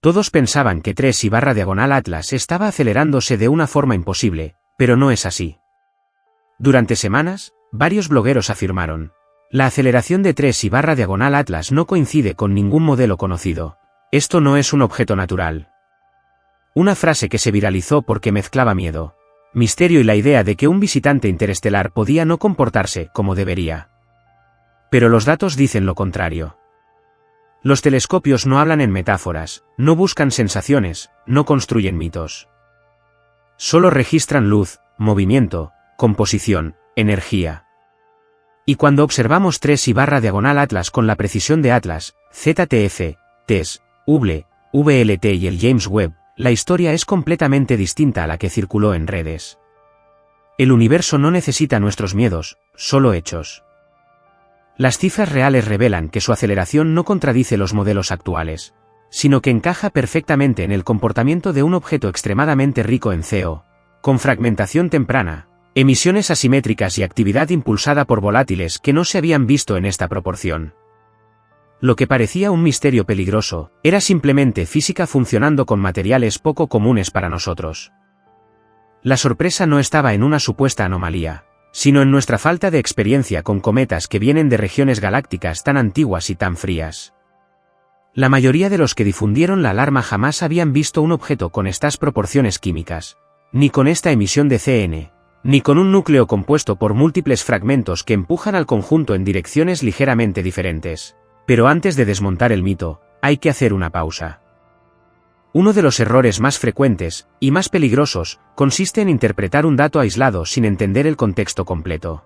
Todos pensaban que 3I/Atlas estaba acelerándose de una forma imposible, pero no es así. Durante semanas, varios blogueros afirmaron: la aceleración de 3I/Atlas no coincide con ningún modelo conocido. Esto no es un objeto natural. Una frase que se viralizó porque mezclaba miedo, misterio y la idea de que un visitante interestelar podía no comportarse como debería. Pero los datos dicen lo contrario. Los telescopios no hablan en metáforas, no buscan sensaciones, no construyen mitos. Solo registran luz, movimiento, composición, energía. Y cuando observamos 3I/Atlas con la precisión de Atlas, ZTF, TESS, Hubble, VLT y el James Webb, la historia es completamente distinta a la que circuló en redes. El universo no necesita nuestros miedos, solo hechos. Las cifras reales revelan que su aceleración no contradice los modelos actuales, sino que encaja perfectamente en el comportamiento de un objeto extremadamente rico en CO, con fragmentación temprana, emisiones asimétricas y actividad impulsada por volátiles que no se habían visto en esta proporción. Lo que parecía un misterio peligroso, era simplemente física funcionando con materiales poco comunes para nosotros. La sorpresa no estaba en una supuesta anomalía, sino en nuestra falta de experiencia con cometas que vienen de regiones galácticas tan antiguas y tan frías. La mayoría de los que difundieron la alarma jamás habían visto un objeto con estas proporciones químicas, ni con esta emisión de CN, ni con un núcleo compuesto por múltiples fragmentos que empujan al conjunto en direcciones ligeramente diferentes. Pero antes de desmontar el mito, hay que hacer una pausa. Uno de los errores más frecuentes, y más peligrosos, consiste en interpretar un dato aislado sin entender el contexto completo.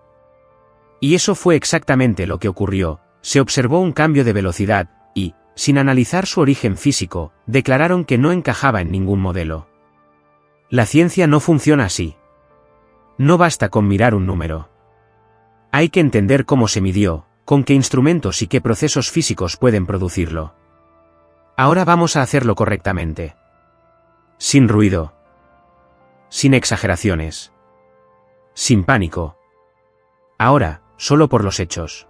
Y eso fue exactamente lo que ocurrió: se observó un cambio de velocidad, y, sin analizar su origen físico, declararon que no encajaba en ningún modelo. La ciencia no funciona así. No basta con mirar un número. Hay que entender cómo se midió, con qué instrumentos y qué procesos físicos pueden producirlo. Ahora vamos a hacerlo correctamente. Sin ruido. Sin exageraciones. Sin pánico. Ahora, solo por los hechos.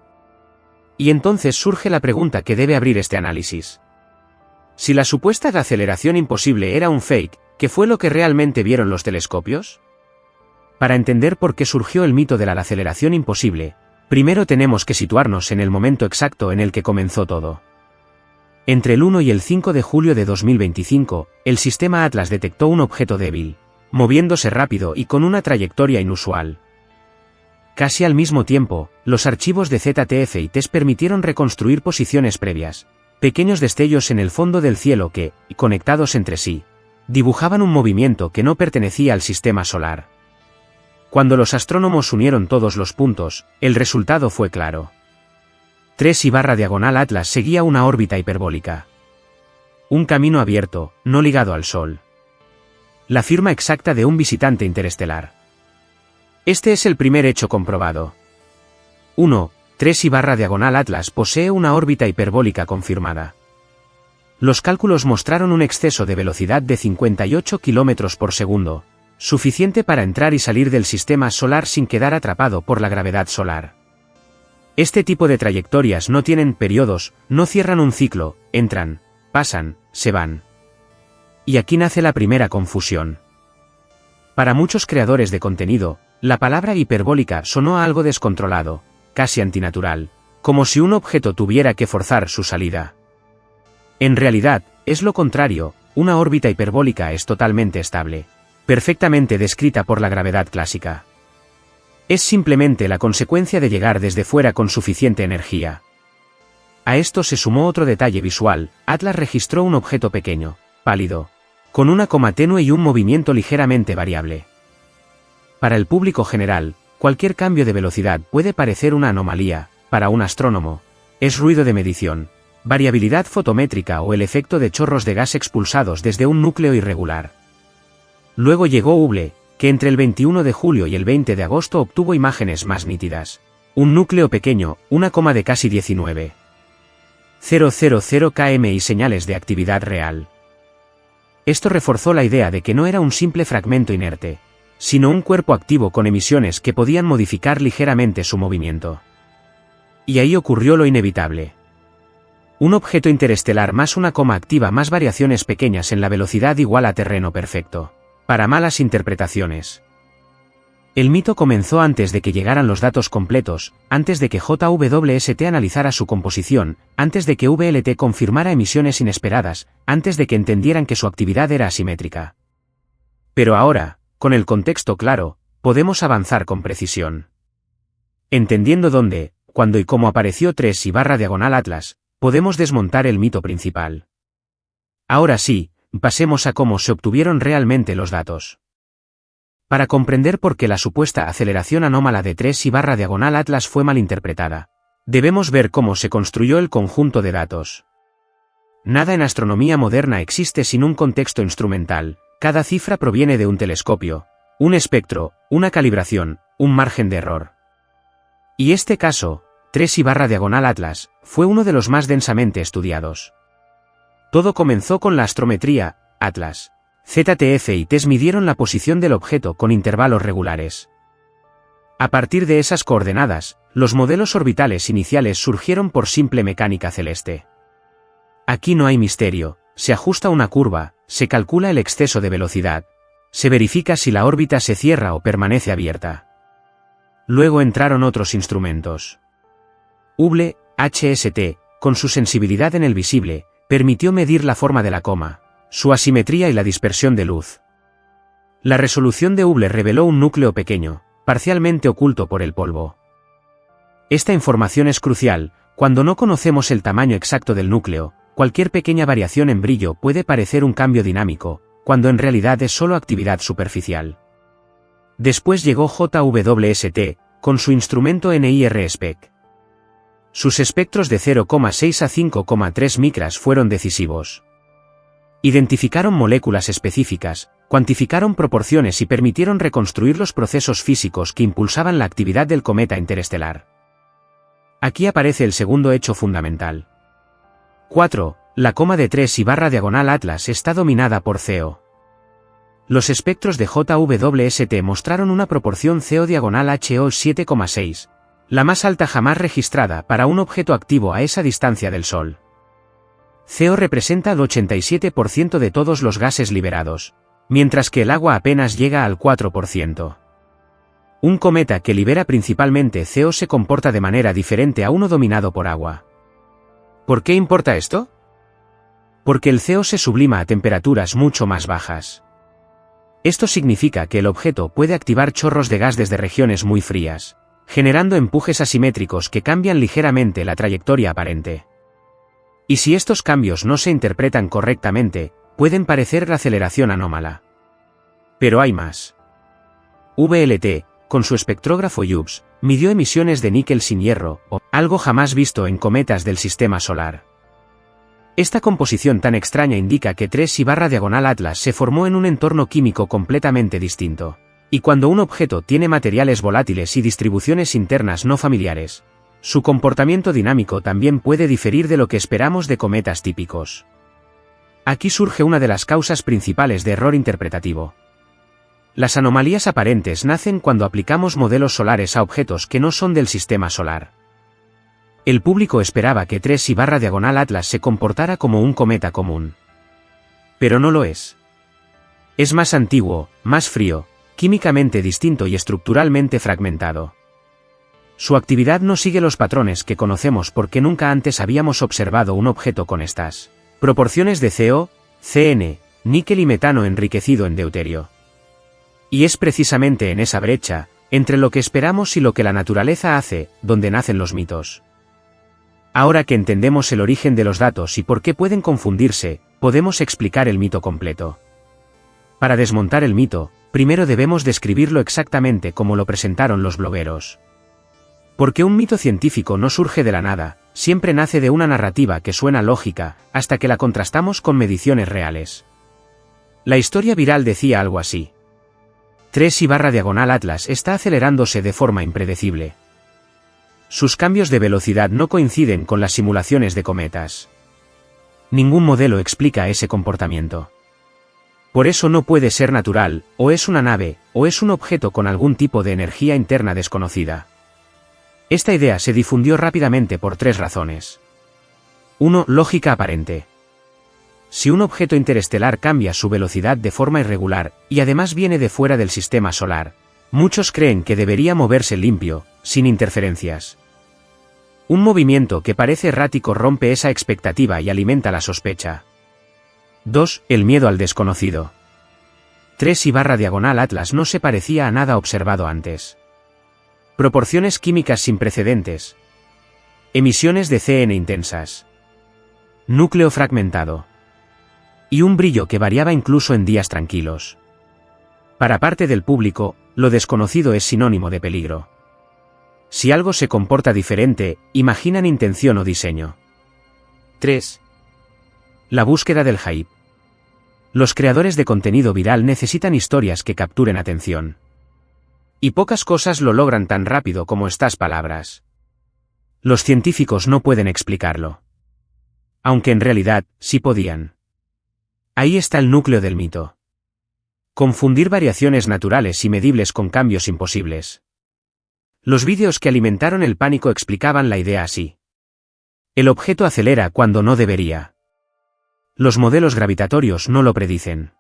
Y entonces surge la pregunta que debe abrir este análisis. Si la supuesta aceleración imposible era un fake, ¿qué fue lo que realmente vieron los telescopios? Para entender por qué surgió el mito de la aceleración imposible, primero tenemos que situarnos en el momento exacto en el que comenzó todo. Entre el 1 y el 5 de julio de 2025, el sistema Atlas detectó un objeto débil, moviéndose rápido y con una trayectoria inusual. Casi al mismo tiempo, los archivos de ZTF y TESS permitieron reconstruir posiciones previas, pequeños destellos en el fondo del cielo que, conectados entre sí, dibujaban un movimiento que no pertenecía al sistema solar. Cuando los astrónomos unieron todos los puntos, el resultado fue claro. 3I/Atlas seguía una órbita hiperbólica. Un camino abierto, no ligado al Sol. La firma exacta de un visitante interestelar. Este es el primer hecho comprobado. 1. 3I/Atlas posee una órbita hiperbólica confirmada. Los cálculos mostraron un exceso de velocidad de 58 km por segundo, suficiente para entrar y salir del sistema solar sin quedar atrapado por la gravedad solar. Este tipo de trayectorias no tienen periodos, no cierran un ciclo, entran, pasan, se van. Y aquí nace la primera confusión. Para muchos creadores de contenido, la palabra hiperbólica sonó a algo descontrolado, casi antinatural, como si un objeto tuviera que forzar su salida. En realidad, es lo contrario: una órbita hiperbólica es totalmente estable, perfectamente descrita por la gravedad clásica. Es simplemente la consecuencia de llegar desde fuera con suficiente energía. A esto se sumó otro detalle visual: Atlas registró un objeto pequeño, pálido, con una coma tenue y un movimiento ligeramente variable. Para el público general, cualquier cambio de velocidad puede parecer una anomalía; para un astrónomo, es ruido de medición, variabilidad fotométrica o el efecto de chorros de gas expulsados desde un núcleo irregular. Luego llegó Hubble, que entre el 21 de julio y el 20 de agosto obtuvo imágenes más nítidas. Un núcleo pequeño, una coma de casi 19,000 km y señales de actividad real. Esto reforzó la idea de que no era un simple fragmento inerte, sino un cuerpo activo con emisiones que podían modificar ligeramente su movimiento. Y ahí ocurrió lo inevitable. Un objeto interestelar más una coma activa más variaciones pequeñas en la velocidad igual a terreno perfecto. Para malas interpretaciones. El mito comenzó antes de que llegaran los datos completos, antes de que JWST analizara su composición, antes de que VLT confirmara emisiones inesperadas, antes de que entendieran que su actividad era asimétrica. Pero ahora, con el contexto claro, podemos avanzar con precisión. Entendiendo dónde, cuándo y cómo apareció 3/Atlas, podemos desmontar el mito principal. Ahora sí, pasemos a cómo se obtuvieron realmente los datos. Para comprender por qué la supuesta aceleración anómala de 3/Atlas fue malinterpretada, debemos ver cómo se construyó el conjunto de datos. Nada en astronomía moderna existe sin un contexto instrumental, cada cifra proviene de un telescopio, un espectro, una calibración, un margen de error. Y este caso, 3/Atlas, fue uno de los más densamente estudiados. Todo comenzó con la astrometría, Atlas. ZTF y TESS midieron la posición del objeto con intervalos regulares. A partir de esas coordenadas, los modelos orbitales iniciales surgieron por simple mecánica celeste. Aquí no hay misterio, se ajusta una curva, se calcula el exceso de velocidad, se verifica si la órbita se cierra o permanece abierta. Luego entraron otros instrumentos. Hubble, HST, con su sensibilidad en el visible, permitió medir la forma de la coma, su asimetría y la dispersión de luz. La resolución de Hubble reveló un núcleo pequeño, parcialmente oculto por el polvo. Esta información es crucial, cuando no conocemos el tamaño exacto del núcleo, cualquier pequeña variación en brillo puede parecer un cambio dinámico, cuando en realidad es solo actividad superficial. Después llegó JWST, con su instrumento NIRSPEC. Sus espectros de 0,6 a 5,3 micras fueron decisivos. Identificaron moléculas específicas, cuantificaron proporciones y permitieron reconstruir los procesos físicos que impulsaban la actividad del cometa interestelar. Aquí aparece el segundo hecho fundamental. 4. La coma de 3/Atlas está dominada por CO. Los espectros de JWST mostraron una proporción CO/HO 7,6, la más alta jamás registrada para un objeto activo a esa distancia del Sol. CO representa el 87% de todos los gases liberados, mientras que el agua apenas llega al 4%. Un cometa que libera principalmente CO se comporta de manera diferente a uno dominado por agua. ¿Por qué importa esto? Porque el CO se sublima a temperaturas mucho más bajas. Esto significa que el objeto puede activar chorros de gas desde regiones muy frías, generando empujes asimétricos que cambian ligeramente la trayectoria aparente. Y si estos cambios no se interpretan correctamente, pueden parecer la aceleración anómala. Pero hay más. VLT, con su espectrógrafo JUPS, midió emisiones de níquel sin hierro, algo jamás visto en cometas del sistema solar. Esta composición tan extraña indica que 3/Atlas se formó en un entorno químico completamente distinto. Y cuando un objeto tiene materiales volátiles y distribuciones internas no familiares, su comportamiento dinámico también puede diferir de lo que esperamos de cometas típicos. Aquí surge una de las causas principales de error interpretativo. Las anomalías aparentes nacen cuando aplicamos modelos solares a objetos que no son del sistema solar. El público esperaba que 3/Atlas se comportara como un cometa común. Pero no lo es. Es más antiguo, más frío, químicamente distinto y estructuralmente fragmentado. Su actividad no sigue los patrones que conocemos porque nunca antes habíamos observado un objeto con estas proporciones de CO, CN, níquel y metano enriquecido en deuterio. Y es precisamente en esa brecha, entre lo que esperamos y lo que la naturaleza hace, donde nacen los mitos. Ahora que entendemos el origen de los datos y por qué pueden confundirse, podemos explicar el mito completo. Para desmontar el mito, primero debemos describirlo exactamente como lo presentaron los blogueros. Porque un mito científico no surge de la nada, siempre nace de una narrativa que suena lógica, hasta que la contrastamos con mediciones reales. La historia viral decía algo así. 3/Atlas está acelerándose de forma impredecible. Sus cambios de velocidad no coinciden con las simulaciones de cometas. Ningún modelo explica ese comportamiento. Por eso no puede ser natural, o es una nave, o es un objeto con algún tipo de energía interna desconocida. Esta idea se difundió rápidamente por tres razones. 1. Lógica aparente. Si un objeto interestelar cambia su velocidad de forma irregular, y además viene de fuera del sistema solar, muchos creen que debería moverse limpio, sin interferencias. Un movimiento que parece errático rompe esa expectativa y alimenta la sospecha. 2. El miedo al desconocido. 3/Atlas no se parecía a nada observado antes. Proporciones químicas sin precedentes. Emisiones de CN intensas. Núcleo fragmentado. Y un brillo que variaba incluso en días tranquilos. Para parte del público, lo desconocido es sinónimo de peligro. Si algo se comporta diferente, imaginan intención o diseño. 3. La búsqueda del hype. Los creadores de contenido viral necesitan historias que capturen atención. Y pocas cosas lo logran tan rápido como estas palabras. Los científicos no pueden explicarlo. Aunque en realidad, sí podían. Ahí está el núcleo del mito. Confundir variaciones naturales y medibles con cambios imposibles. Los vídeos que alimentaron el pánico explicaban la idea así. El objeto acelera cuando no debería. Los modelos gravitatorios no lo predicen.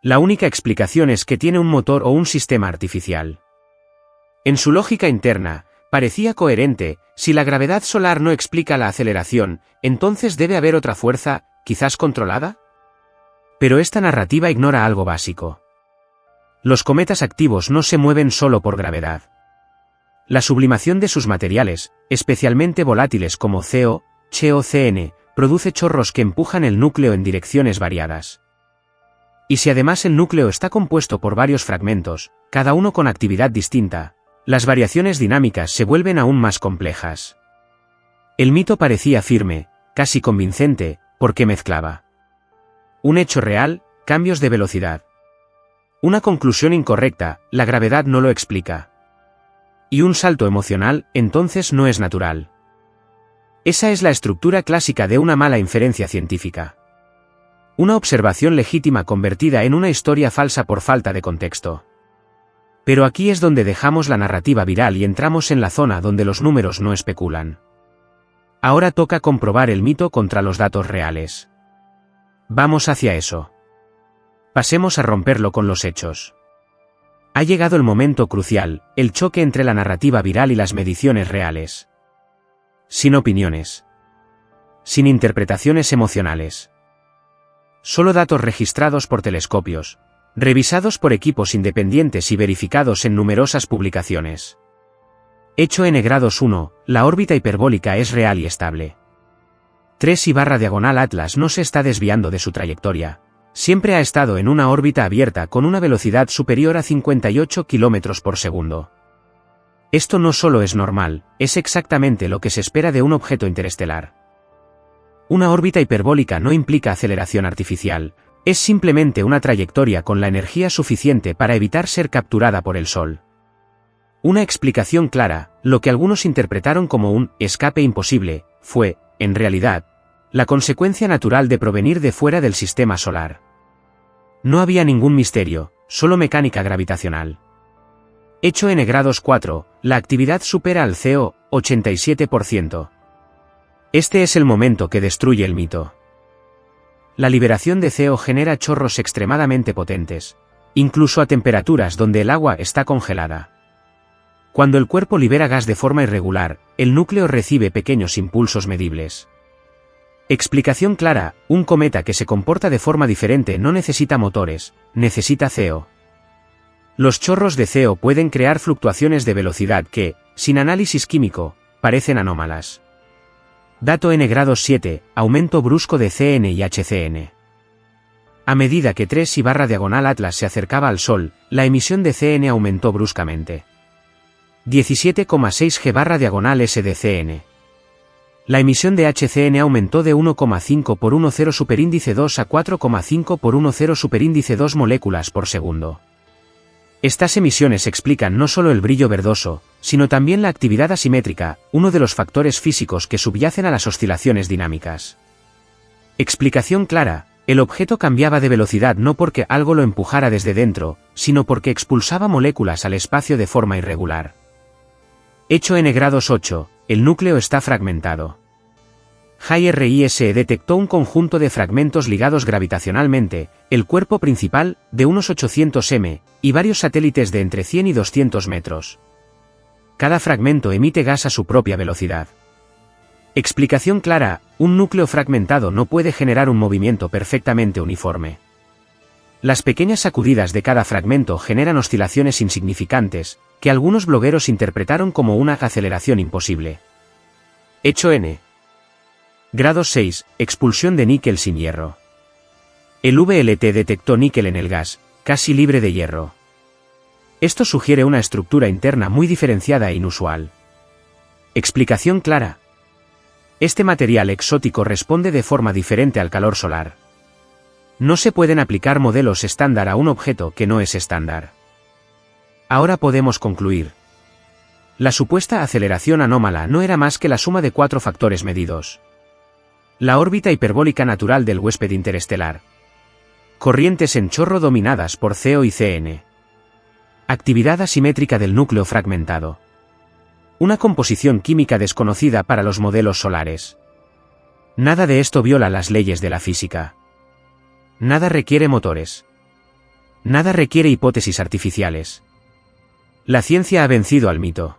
La única explicación es que tiene un motor o un sistema artificial. En su lógica interna, parecía coherente: si la gravedad solar no explica la aceleración, entonces debe haber otra fuerza, quizás controlada. Pero esta narrativa ignora algo básico. Los cometas activos no se mueven solo por gravedad. La sublimación de sus materiales, especialmente volátiles como CO, Che o CN, produce chorros que empujan el núcleo en direcciones variadas. Y si además el núcleo está compuesto por varios fragmentos, cada uno con actividad distinta, las variaciones dinámicas se vuelven aún más complejas. El mito parecía firme, casi convincente, porque mezclaba un hecho real, cambios de velocidad. Una conclusión incorrecta: la gravedad no lo explica. Y un salto emocional: entonces no es natural. Esa es la estructura clásica de una mala inferencia científica. Una observación legítima convertida en una historia falsa por falta de contexto. Pero aquí es donde dejamos la narrativa viral y entramos en la zona donde los números no especulan. Ahora toca comprobar el mito contra los datos reales. Vamos hacia eso. Pasemos a romperlo con los hechos. Ha llegado el momento crucial, el choque entre la narrativa viral y las mediciones reales. Sin opiniones. Sin interpretaciones emocionales. Solo datos registrados por telescopios, revisados por equipos independientes y verificados en numerosas publicaciones. Hecho n-1, la órbita hiperbólica es real y estable. 3/Atlas no se está desviando de su trayectoria. Siempre ha estado en una órbita abierta con una velocidad superior a 58 km por segundo. Esto no solo es normal, es exactamente lo que se espera de un objeto interestelar. Una órbita hiperbólica no implica aceleración artificial, es simplemente una trayectoria con la energía suficiente para evitar ser capturada por el Sol. Una explicación clara: lo que algunos interpretaron como un escape imposible, fue, en realidad, la consecuencia natural de provenir de fuera del sistema solar. No había ningún misterio, solo mecánica gravitacional. Hecho n-4, la actividad supera al CO, 87%. Este es el momento que destruye el mito. La liberación de CO genera chorros extremadamente potentes, incluso a temperaturas donde el agua está congelada. Cuando el cuerpo libera gas de forma irregular, el núcleo recibe pequeños impulsos medibles. Explicación clara: un cometa que se comporta de forma diferente no necesita motores, necesita CO. Los chorros de CO pueden crear fluctuaciones de velocidad que, sin análisis químico, parecen anómalas. Dato n-7, aumento brusco de CN y HCN. A medida que 3/Atlas se acercaba al Sol, la emisión de CN aumentó bruscamente. 17,6 g/S de CN. La emisión de HCN aumentó de 1,5 por 10 superíndice 2 a 4,5 por 10 superíndice 2 moléculas por segundo. Estas emisiones explican no solo el brillo verdoso, sino también la actividad asimétrica, uno de los factores físicos que subyacen a las oscilaciones dinámicas. Explicación clara: el objeto cambiaba de velocidad no porque algo lo empujara desde dentro, sino porque expulsaba moléculas al espacio de forma irregular. Hecho n-8, el núcleo está fragmentado. JRIS detectó un conjunto de fragmentos ligados gravitacionalmente, el cuerpo principal, de unos 800 m, y varios satélites de entre 100 y 200 metros. Cada fragmento emite gas a su propia velocidad. Explicación clara: un núcleo fragmentado no puede generar un movimiento perfectamente uniforme. Las pequeñas sacudidas de cada fragmento generan oscilaciones insignificantes, que algunos blogueros interpretaron como una aceleración imposible. Hecho N. Grado 6. Expulsión de níquel sin hierro. El VLT detectó níquel en el gas, casi libre de hierro. Esto sugiere una estructura interna muy diferenciada e inusual. Explicación clara: este material exótico responde de forma diferente al calor solar. No se pueden aplicar modelos estándar a un objeto que no es estándar. Ahora podemos concluir. La supuesta aceleración anómala no era más que la suma de 4 factores medidos. La órbita hiperbólica natural del huésped interestelar. Corrientes en chorro dominadas por CO y CN. Actividad asimétrica del núcleo fragmentado. Una composición química desconocida para los modelos solares. Nada de esto viola las leyes de la física. Nada requiere motores. Nada requiere hipótesis artificiales. La ciencia ha vencido al mito.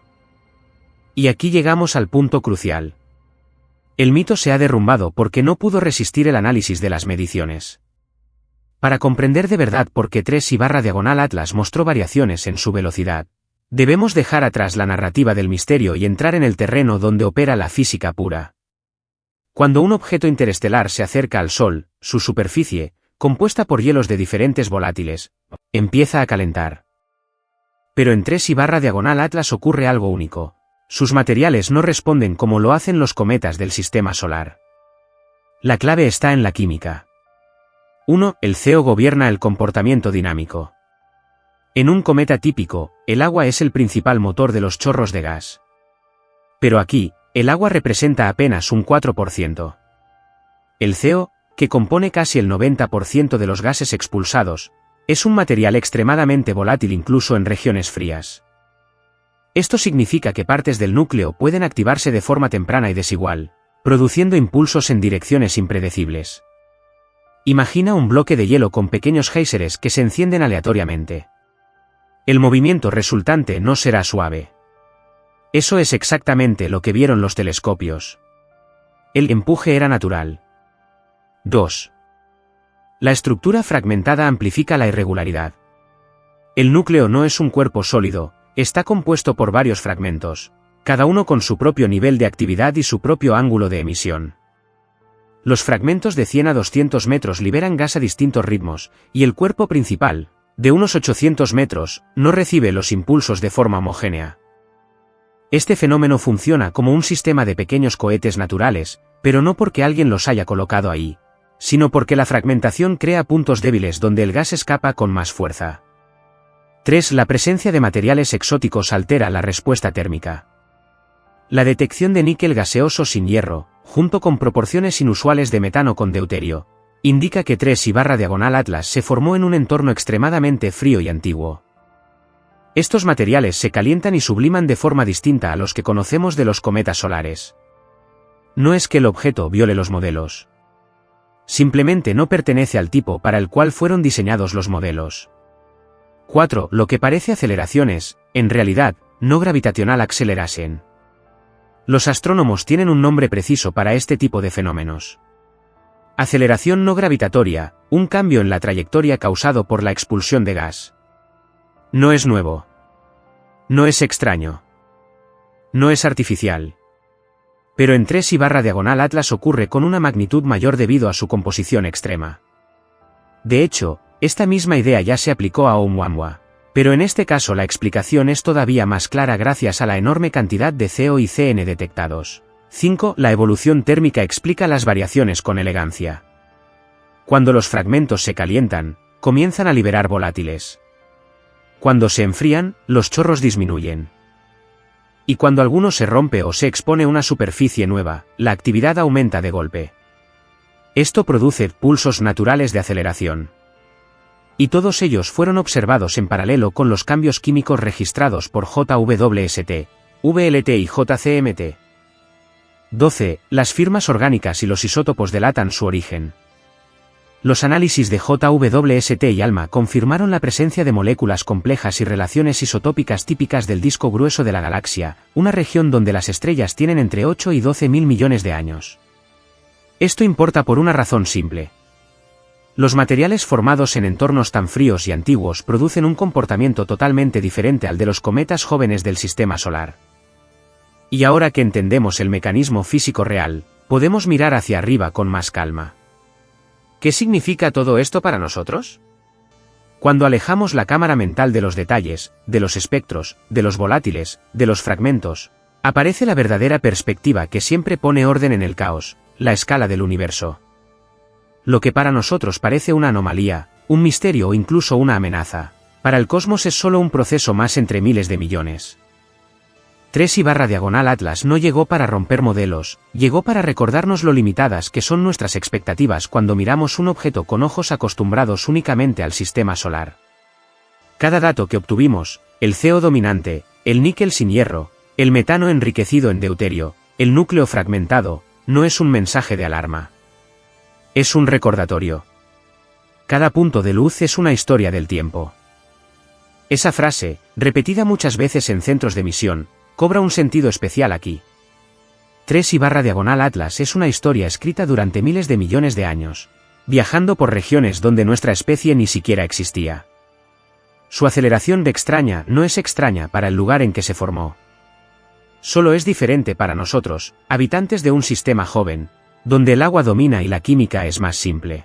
Y aquí llegamos al punto crucial. El mito se ha derrumbado porque no pudo resistir el análisis de las mediciones. Para comprender de verdad por qué 3I/Atlas mostró variaciones en su velocidad, debemos dejar atrás la narrativa del misterio y entrar en el terreno donde opera la física pura. Cuando un objeto interestelar se acerca al Sol, su superficie, compuesta por hielos de diferentes volátiles, empieza a calentar. Pero en 3I/Atlas ocurre algo único. Sus materiales no responden como lo hacen los cometas del sistema solar. La clave está en la química. 1. El CO gobierna el comportamiento dinámico. En un cometa típico, el agua es el principal motor de los chorros de gas. Pero aquí, el agua representa apenas un 4%. El CO, que compone casi el 90% de los gases expulsados, es un material extremadamente volátil incluso en regiones frías. Esto significa que partes del núcleo pueden activarse de forma temprana y desigual, produciendo impulsos en direcciones impredecibles. Imagina un bloque de hielo con pequeños géiseres que se encienden aleatoriamente. El movimiento resultante no será suave. Eso es exactamente lo que vieron los telescopios. El empuje era natural. 2. La estructura fragmentada amplifica la irregularidad. El núcleo no es un cuerpo sólido, está compuesto por varios fragmentos, cada uno con su propio nivel de actividad y su propio ángulo de emisión. Los fragmentos de 100 a 200 metros liberan gas a distintos ritmos, y el cuerpo principal, de unos 800 metros, no recibe los impulsos de forma homogénea. Este fenómeno funciona como un sistema de pequeños cohetes naturales, pero no porque alguien los haya colocado ahí, sino porque la fragmentación crea puntos débiles donde el gas escapa con más fuerza. 3. La presencia de materiales exóticos altera la respuesta térmica. La detección de níquel gaseoso sin hierro, junto con proporciones inusuales de metano con deuterio, indica que 3I/Atlas se formó en un entorno extremadamente frío y antiguo. Estos materiales se calientan y subliman de forma distinta a los que conocemos de los cometas solares. No es que el objeto viole los modelos. Simplemente no pertenece al tipo para el cual fueron diseñados los modelos. 4. Lo que parece aceleraciones, en realidad, no gravitational acceleration. Los astrónomos tienen un nombre preciso para este tipo de fenómenos. Aceleración no gravitatoria, un cambio en la trayectoria causado por la expulsión de gas. No es nuevo. No es extraño. No es artificial. Pero en 3I/Atlas ocurre con una magnitud mayor debido a su composición extrema. De hecho, esta misma idea ya se aplicó a Oumuamua, pero en este caso la explicación es todavía más clara gracias a la enorme cantidad de CO y CN detectados. 5. La evolución térmica explica las variaciones con elegancia. Cuando los fragmentos se calientan, comienzan a liberar volátiles. Cuando se enfrían, los chorros disminuyen. Y cuando alguno se rompe o se expone una superficie nueva, la actividad aumenta de golpe. Esto produce pulsos naturales de aceleración. Y todos ellos fueron observados en paralelo con los cambios químicos registrados por JWST, VLT y JCMT. 12. Las firmas orgánicas y los isótopos delatan su origen. Los análisis de JWST y ALMA confirmaron la presencia de moléculas complejas y relaciones isotópicas típicas del disco grueso de la galaxia, una región donde las estrellas tienen entre 8 y 12 mil millones de años. Esto importa por una razón simple. Los materiales formados en entornos tan fríos y antiguos producen un comportamiento totalmente diferente al de los cometas jóvenes del sistema solar. Y ahora que entendemos el mecanismo físico real, podemos mirar hacia arriba con más calma. ¿Qué significa todo esto para nosotros? Cuando alejamos la cámara mental de los detalles, de los espectros, de los volátiles, de los fragmentos, aparece la verdadera perspectiva que siempre pone orden en el caos, la escala del universo. Lo que para nosotros parece una anomalía, un misterio o incluso una amenaza, para el cosmos es solo un proceso más entre miles de millones. 3I/Atlas no llegó para romper modelos, llegó para recordarnos lo limitadas que son nuestras expectativas cuando miramos un objeto con ojos acostumbrados únicamente al sistema solar. Cada dato que obtuvimos, el CO dominante, el níquel sin hierro, el metano enriquecido en deuterio, el núcleo fragmentado, no es un mensaje de alarma. Es un recordatorio. Cada punto de luz es una historia del tiempo. Esa frase, repetida muchas veces en centros de misión, cobra un sentido especial aquí. 3I/Atlas es una historia escrita durante miles de millones de años, viajando por regiones donde nuestra especie ni siquiera existía. Su aceleración de extraña no es extraña para el lugar en que se formó. Solo es diferente para nosotros, habitantes de un sistema joven, donde el agua domina y la química es más simple.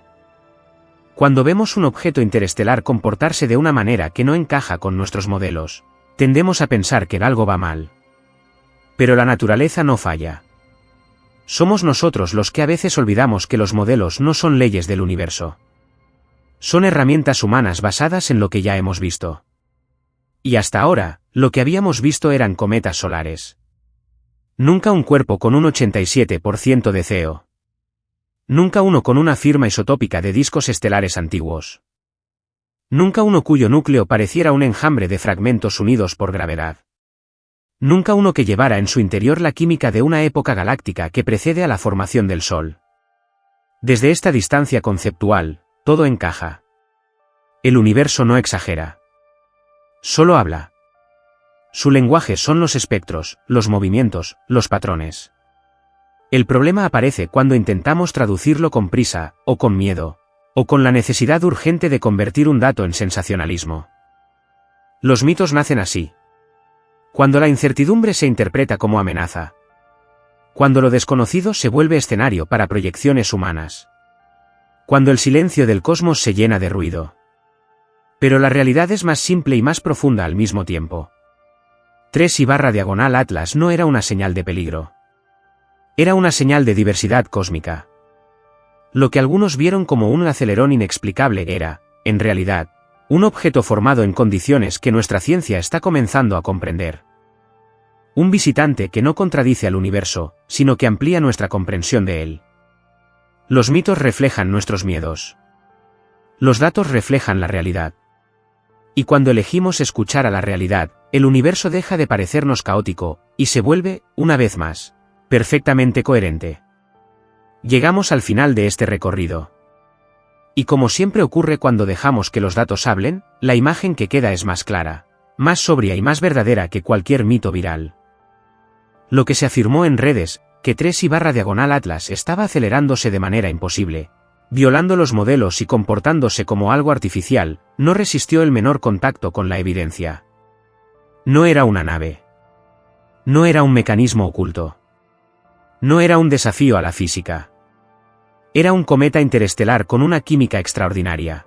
Cuando vemos un objeto interestelar comportarse de una manera que no encaja con nuestros modelos, tendemos a pensar que algo va mal. Pero la naturaleza no falla. Somos nosotros los que a veces olvidamos que los modelos no son leyes del universo. Son herramientas humanas basadas en lo que ya hemos visto. Y hasta ahora, lo que habíamos visto eran cometas solares. Nunca un cuerpo con un 87% de CO. Nunca uno con una firma isotópica de discos estelares antiguos. Nunca uno cuyo núcleo pareciera un enjambre de fragmentos unidos por gravedad. Nunca uno que llevara en su interior la química de una época galáctica que precede a la formación del Sol. Desde esta distancia conceptual, todo encaja. El universo no exagera. Solo habla. Su lenguaje son los espectros, los movimientos, los patrones. El problema aparece cuando intentamos traducirlo con prisa, o con miedo, o con la necesidad urgente de convertir un dato en sensacionalismo. Los mitos nacen así. Cuando la incertidumbre se interpreta como amenaza. Cuando lo desconocido se vuelve escenario para proyecciones humanas. Cuando el silencio del cosmos se llena de ruido. Pero la realidad es más simple y más profunda al mismo tiempo. 3I/Atlas no era una señal de peligro. Era una señal de diversidad cósmica. Lo que algunos vieron como un acelerón inexplicable era, en realidad, un objeto formado en condiciones que nuestra ciencia está comenzando a comprender. Un visitante que no contradice al universo, sino que amplía nuestra comprensión de él. Los mitos reflejan nuestros miedos. Los datos reflejan la realidad. Y cuando elegimos escuchar a la realidad, el universo deja de parecernos caótico, y se vuelve, una vez más, perfectamente coherente. Llegamos al final de este recorrido. Y como siempre ocurre cuando dejamos que los datos hablen, la imagen que queda es más clara, más sobria y más verdadera que cualquier mito viral. Lo que se afirmó en redes, que 3I/Atlas estaba acelerándose de manera imposible, violando los modelos y comportándose como algo artificial, no resistió el menor contacto con la evidencia. No era una nave. No era un mecanismo oculto. No era un desafío a la física. Era un cometa interestelar con una química extraordinaria.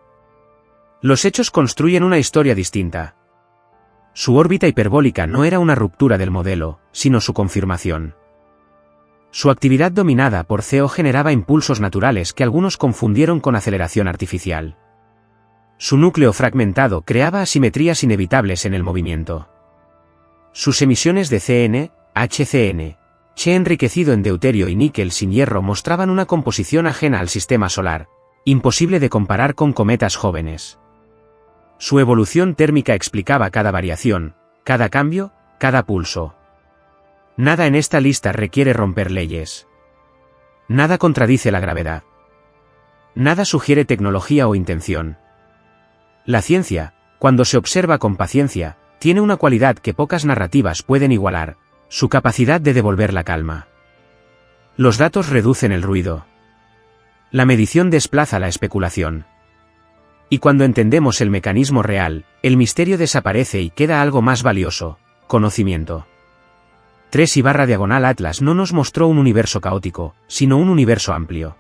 Los hechos construyen una historia distinta. Su órbita hiperbólica no era una ruptura del modelo, sino su confirmación. Su actividad dominada por CO generaba impulsos naturales que algunos confundieron con aceleración artificial. Su núcleo fragmentado creaba asimetrías inevitables en el movimiento. Sus emisiones de CN, HCN, Che enriquecido en deuterio y níquel sin hierro mostraban una composición ajena al sistema solar, imposible de comparar con cometas jóvenes. Su evolución térmica explicaba cada variación, cada cambio, cada pulso. Nada en esta lista requiere romper leyes. Nada contradice la gravedad. Nada sugiere tecnología o intención. La ciencia, cuando se observa con paciencia, tiene una cualidad que pocas narrativas pueden igualar: su capacidad de devolver la calma. Los datos reducen el ruido. La medición desplaza la especulación. Y cuando entendemos el mecanismo real, el misterio desaparece y queda algo más valioso: conocimiento. 3/Atlas no nos mostró un universo caótico, sino un universo amplio.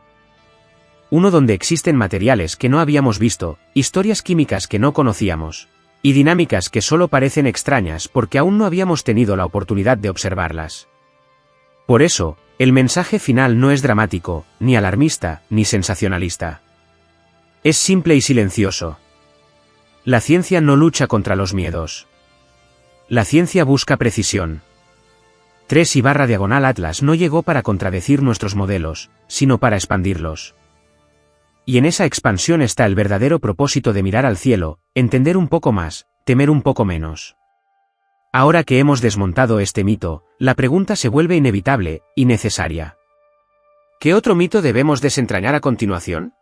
Uno donde existen materiales que no habíamos visto, historias químicas que no conocíamos, y dinámicas que solo parecen extrañas porque aún no habíamos tenido la oportunidad de observarlas. Por eso, el mensaje final no es dramático, ni alarmista, ni sensacionalista. Es simple y silencioso. La ciencia no lucha contra los miedos. La ciencia busca precisión. 3/Atlas no llegó para contradecir nuestros modelos, sino para expandirlos. Y en esa expansión está el verdadero propósito de mirar al cielo, entender un poco más, temer un poco menos. Ahora que hemos desmontado este mito, la pregunta se vuelve inevitable y necesaria. ¿Qué otro mito debemos desentrañar a continuación?